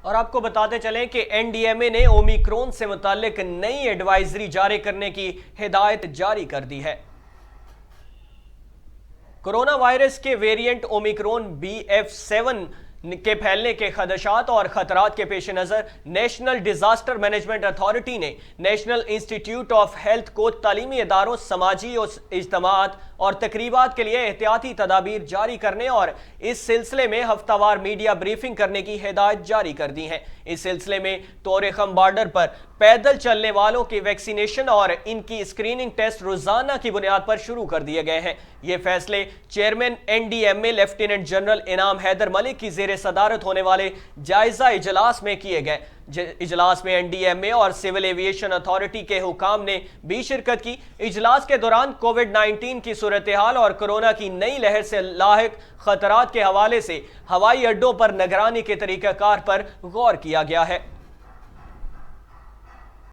اور آپ کو بتاتے چلیں کہ این ڈی ایم اے نے اومیکرون سے متعلق نئی ایڈوائزری جاری کرنے کی ہدایت جاری کر دی ہے۔ کرونا وائرس کے ویرینٹ اومیکرون BF7 کے پھیلنے کے خدشات اور خطرات کے پیش نظر نیشنل ڈیزاسٹر مینجمنٹ اتھارٹی نے نیشنل انسٹی ٹیوٹ آف ہیلتھ کو تعلیمی اداروں، سماجی اجتماعات اور تقریبات کے لیے احتیاطی تدابیر جاری کرنے اور اس سلسلے میں ہفتہ وار میڈیا بریفنگ کرنے کی ہدایت جاری کر دی ہیں۔ اس سلسلے میں طور خم بارڈر پر پیدل چلنے والوں کی ویکسینیشن اور ان کی اسکریننگ ٹیسٹ روزانہ کی بنیاد پر شروع کر دیے گئے ہیں۔ یہ فیصلے چیئرمین NDMA لیفٹیننٹ جنرل انعام حیدر ملک کی زیر صدارت ہونے والے جائزہ اجلاس میں کیے گئے۔ اجلاس میں NDMA اور سول ایویشن اتھارٹی کے حکام نے بھی شرکت کی۔ اجلاس کے دوران کووڈ-19 کی صورتحال اور کرونا کی نئی لہر سے لاحق خطرات کے حوالے سے ہوائی اڈوں پر نگرانی کے طریقہ کار پر غور کیا گیا ہے۔